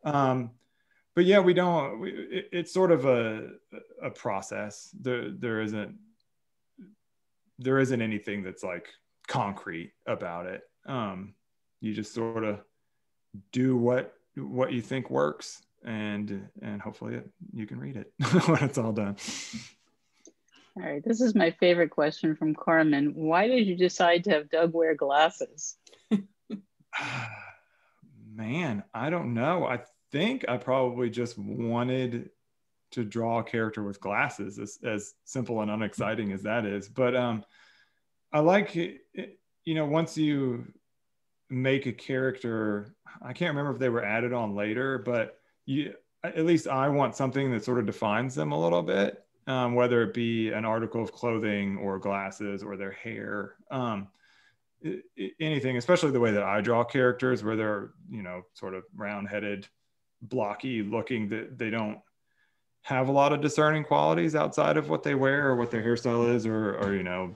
But yeah, it's sort of a process. There isn't anything that's like concrete about it. You just sort of do what you think works, and hopefully you can read it when it's all done. All right, this is my favorite question from Carmen. Why did you decide to have Doug wear glasses? Man, I don't know. I think I probably just wanted to draw a character with glasses, as simple and unexciting as that is. But I like it, once you make a character, I can't remember if they were added on later, but at least I want something that sort of defines them a little bit, whether it be an article of clothing or glasses or their hair, anything, especially the way that I draw characters, where they're, sort of round-headed, blocky looking, that they don't have a lot of discerning qualities outside of what they wear or what their hairstyle is, or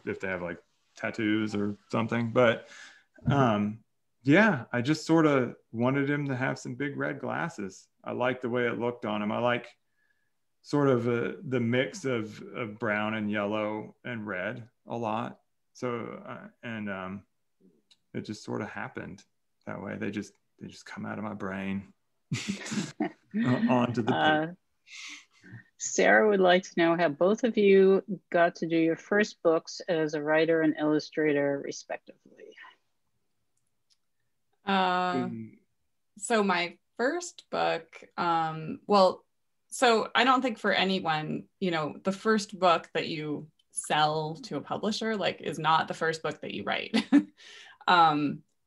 if they have like tattoos or something. But yeah, I just sort of wanted him to have some big red glasses. I like the way it looked on him. I like sort of the mix of brown and yellow and red a lot. So it just sort of happened that way. They just come out of my brain onto the paper. Sarah would like to know how both of you got to do your first books as a writer and illustrator, respectively. So my first book, so I don't think for anyone, the first book that you sell to a publisher, like, is not the first book that you write.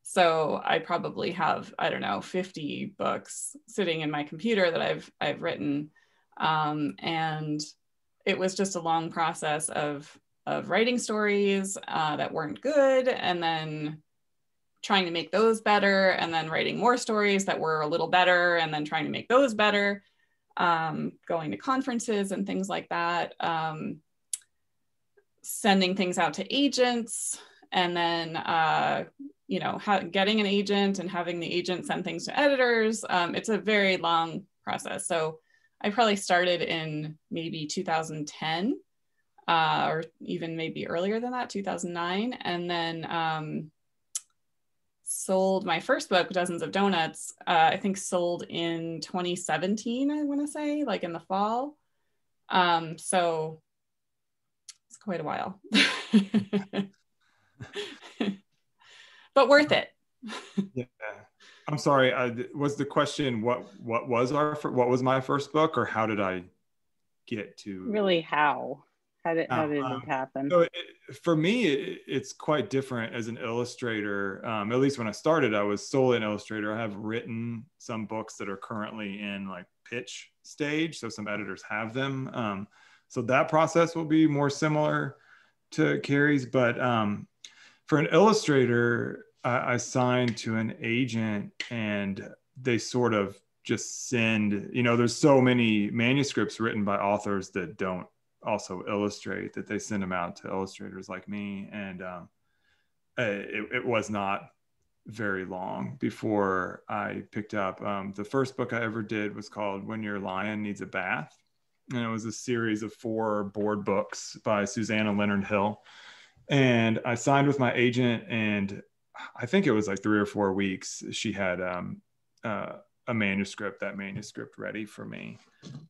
So I probably have, 50 books sitting in my computer that I've written. And it was just a long process of writing stories that weren't good, and then trying to make those better, and then writing more stories that were a little better, and then trying to make those better, going to conferences and things like that, sending things out to agents, and then getting an agent and having the agent send things to editors. It's a very long process. So I probably started in maybe 2010, or even maybe earlier than that, 2009. And then sold my first book, Dozens of Donuts, I think sold in 2017, I want to say, like in the fall. So it's quite a while. But worth it. Yeah, I'm sorry. Was the question what was my first book, or how did I get to? Really, how did it happen? So for me, it's quite different as an illustrator. At least when I started, I was solely an illustrator. I have written some books that are currently in like pitch stage, so some editors have them. So that process will be more similar to Carrie's, but for an illustrator, I signed to an agent, and they sort of just send, there's so many manuscripts written by authors that don't also illustrate, that they send them out to illustrators like me. And it was not very long before I picked up. The first book I ever did was called When Your Lion Needs a Bath. And it was a series of 4 board books by Susanna Leonard Hill. And I signed with my agent, and I think it was like 3 or 4 weeks. She had a manuscript ready for me.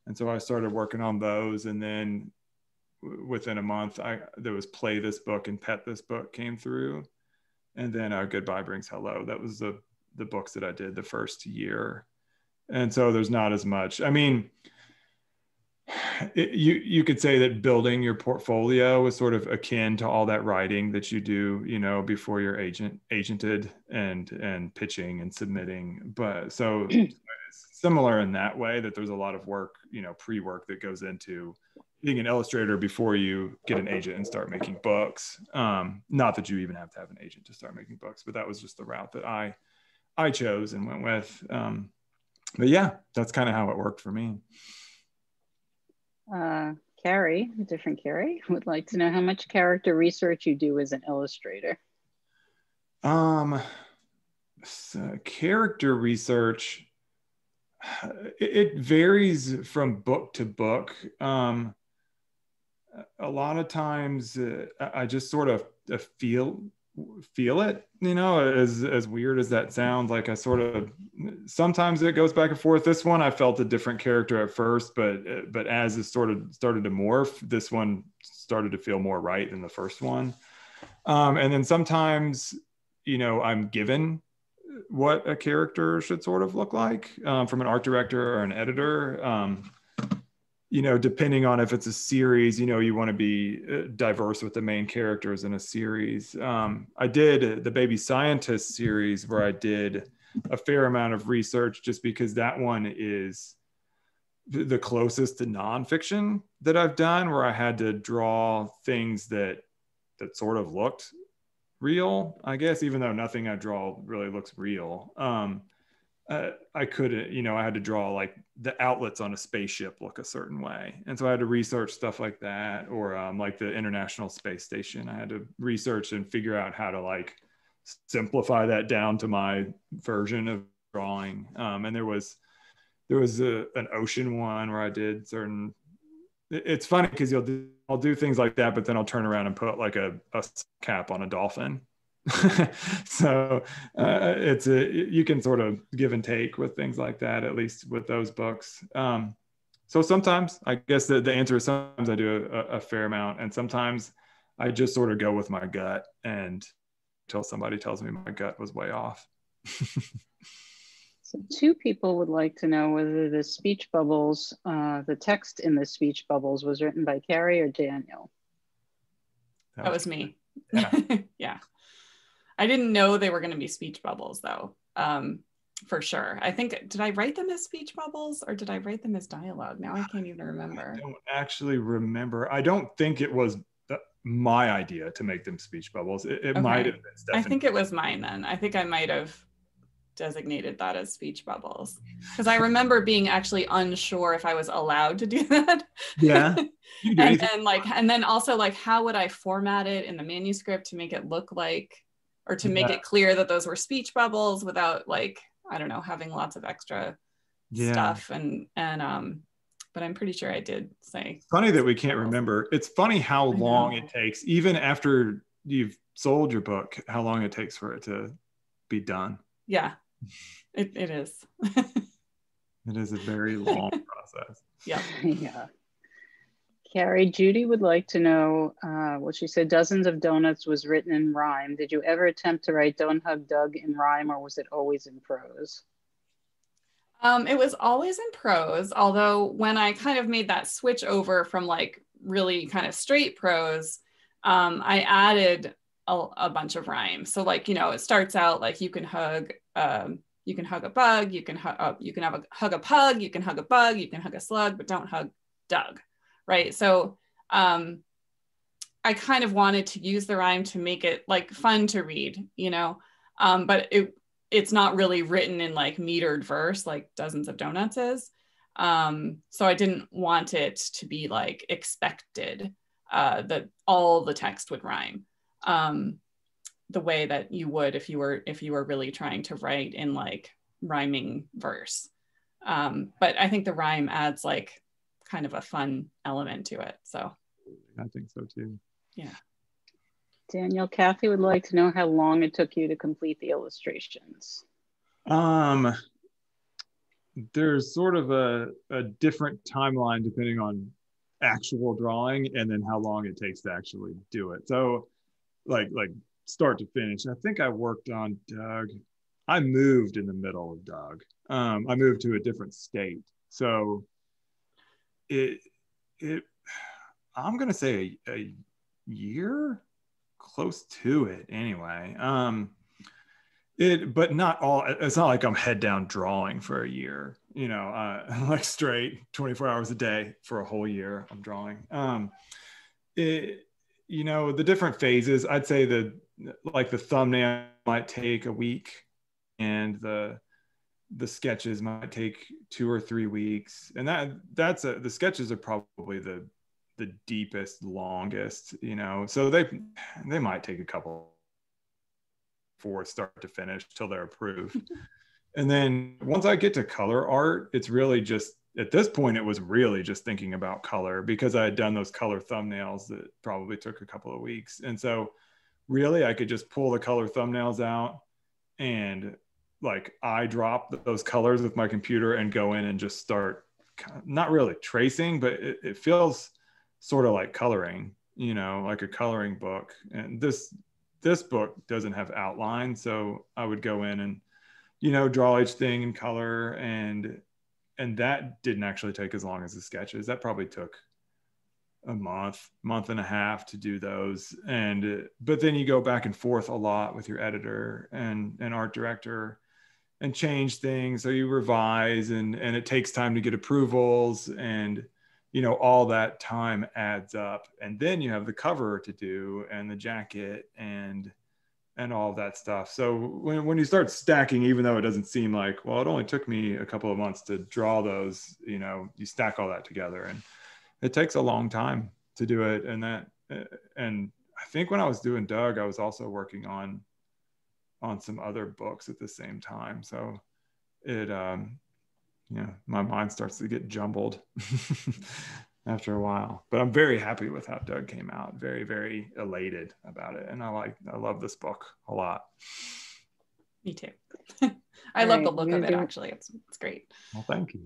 And so I started working on those. And then within a month, there was Play This Book and Pet This Book came through. And then Goodbye Brings Hello. That was the books that I did the first year. And so there's not as much. I mean, you could say that building your portfolio is sort of akin to all that writing that you do, before you're agented and pitching and submitting. But so it's similar in that way, that there's a lot of work, pre-work that goes into being an illustrator before you get an agent and start making books. Not that you even have to have an agent to start making books, but that was just the route that I chose and went with. But yeah, that's kind of how it worked for me. Carrie, a different Carrie, would like to know how much character research you do as an illustrator. So character research, it varies from book to book. A lot of times I just sort of feel it, as weird as that sounds. Like sometimes it goes back and forth. This one, I felt a different character at first, but as it started to morph, this one started to feel more right than the first one. And then sometimes, I'm given what a character should sort of look like from an art director or an editor. Depending on if it's a series, you want to be diverse with the main characters in a series. I did the Baby Scientist series, where I did a fair amount of research, just because that one is the closest to nonfiction that I've done, where I had to draw things that sort of looked real, I guess, even though nothing I draw really looks real. I couldn't, I had to draw like the outlets on a spaceship look a certain way. And so I had to research stuff like that, or like the International Space Station. I had to research and figure out how to like simplify that down to my version of drawing. And there was an ocean one where I did certain, it's funny because I'll do things like that, but then I'll turn around and put like a cap on a dolphin. So you can sort of give and take with things like that, at least with those books. So sometimes, I guess the answer is sometimes I do a fair amount, and sometimes I just sort of go with my gut until somebody tells me my gut was way off. So 2 people would like to know whether the speech bubbles, the text in the speech bubbles was written by Carrie or Daniel. That was me. Yeah. Yeah. I didn't know they were going to be speech bubbles, though, for sure. I think, did I write them as speech bubbles, or did I write them as dialogue? Now I can't even remember. I don't actually remember. I don't think it was my idea to make them speech bubbles. It Okay. might have been Stephanie. I think it was mine then. I think I might have designated that as speech bubbles, because I remember being actually unsure if I was allowed to do that. Yeah. You can do anything. And then also like, how would I format it in the manuscript to make it look like, or to make it clear that those were speech bubbles without like, I don't know, having lots of extra stuff. But I'm pretty sure I did say. It's funny that we can't remember. It's funny how long it takes, even after you've sold your book, how long it takes for it to be done. Yeah, it is. It is a very long process. Yeah. Yeah. Carrie, Judy would like to know what she said. Dozens of Donuts was written in rhyme. Did you ever attempt to write Don't Hug Doug in rhyme, or was it always in prose? It was always in prose, although when I kind of made that switch over from like really kind of straight prose, I added a bunch of rhymes. So like, you know, it starts out like you can hug a bug, you can hug a pug, you can hug a bug, you can hug a slug, but don't hug Doug, right? So I kind of wanted to use the rhyme to make it like fun to read, you know, but it's not really written in like metered verse like Dozens of Donuts is. So I didn't want it to be like expected that all the text would rhyme the way that you would if you were really trying to write in like rhyming verse. But I think the rhyme adds like kind of a fun element to it. So I think so too. Yeah. Daniel, Kathy would like to know how long it took you to complete the illustrations. There's sort of a different timeline depending on actual drawing and then how long it takes to actually do it. So like start to finish. I think I worked on Doug. I moved in the middle of Doug. I moved to a different state. So I'm going to say a year, close to it anyway. But not all, it's not like I'm head down drawing for a year, you know, like straight 24 hours a day for a whole year I'm drawing. You know, the different phases, I'd say the thumbnail might take a week and the sketches might take 2 or 3 weeks. And the sketches are probably the deepest, longest, you know, so they might take a couple for start to finish till they're approved. And then once I get to color art, it's really just, at this point, it was really just thinking about color because I had done those color thumbnails that probably took a couple of weeks. And so really I could just pull the color thumbnails out and like I drop those colors with my computer and go in and just start not really tracing, but it feels sort of like coloring, you know, like a coloring book. And this book doesn't have outline, so I would go in and, you know, draw each thing in color, and that didn't actually take as long as the sketches. That probably took a month and a half to do those. But then you go back and forth a lot with your editor and art director and change things, so you revise and it takes time to get approvals, and you know, all that time adds up. And then you have the cover to do and the jacket and all of that stuff. So when you start stacking, even though it doesn't seem like, well, it only took me a couple of months to draw those, you know, you stack all that together and it takes a long time to do it. And I think when I was doing Doug, I was also working on some other books at the same time. So it, yeah, my mind starts to get jumbled after a while, but I'm very happy with how Doug came out. Very, very elated about it. And I love this book a lot. Me too. I love the look of it, actually. It's great. Well, thank you.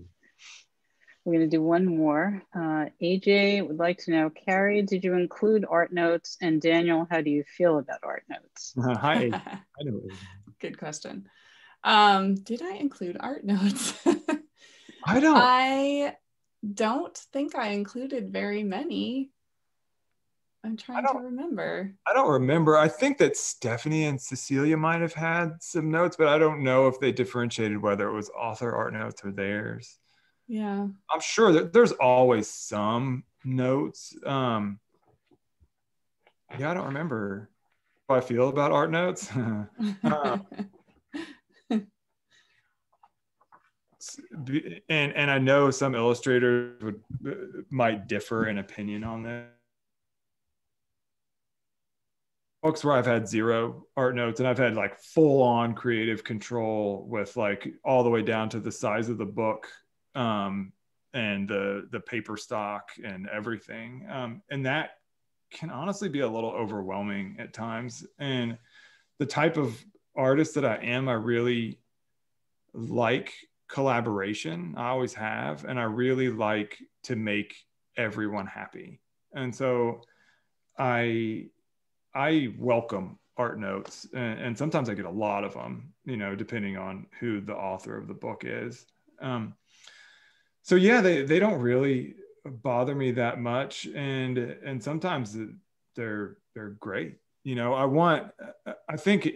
We're going to do one more. AJ would like to know, Carrie, did you include art notes? And Daniel, how do you feel about art notes? Hi, AJ. I know. Good question. Did I include art notes? I don't think I included very many. I'm trying to remember. I don't remember. I think that Stephanie and Cecilia might have had some notes, but I don't know if they differentiated whether it was author art notes or theirs. Yeah. I'm sure that there's always some notes. Yeah, I don't remember how I feel about art notes. And I know some illustrators might differ in opinion on this. Books where I've had 0 art notes, and I've had like full on creative control with like all the way down to the size of the book, and the paper stock and everything. And that can honestly be a little overwhelming at times. And the type of artist that I am, I really like collaboration. I always have, and I really like to make everyone happy. And so I welcome art notes, and sometimes I get a lot of them, you know, depending on who the author of the book is. So yeah, they don't really bother me that much, and sometimes they're great. You know, I think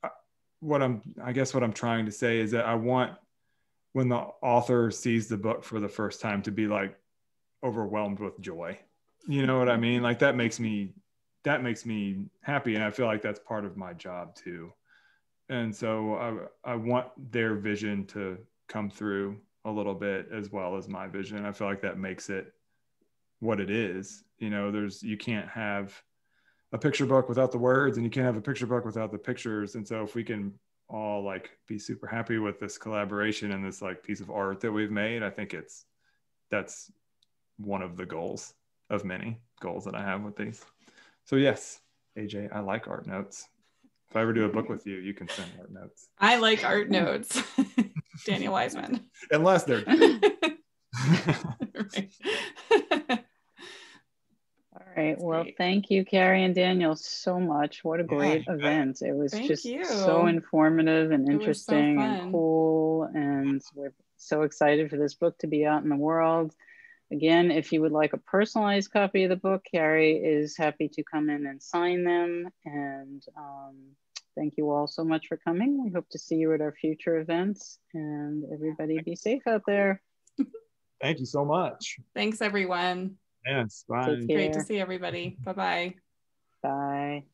I guess what I'm trying to say is that I want, when the author sees the book for the first time, to be like overwhelmed with joy. You know what I mean? Like that makes me happy, and I feel like that's part of my job too. And so I want their vision to come through a little bit as well as my vision. I feel like that makes it what it is. You know, you can't have a picture book without the words, and you can't have a picture book without the pictures. And so if we can all like be super happy with this collaboration and this like piece of art that we've made, I think that's one of the goals of many goals that I have with these. So yes, AJ, I like art notes. If I ever do a book with you, you can send art notes. I like art notes. Daniel Wiseman. Unless they're All right. Well, thank you, Carrie and Daniel, so much. What a great event. It was just so informative and interesting and cool. And we're so excited for this book to be out in the world. Again, if you would like a personalized copy of the book, Carrie is happy to come in and sign them. And thank you all so much for coming. We hope to see you at our future events, and everybody be safe out there. Thank you so much. Thanks, everyone. Yes, bye. Great to see everybody. Bye-bye. Bye.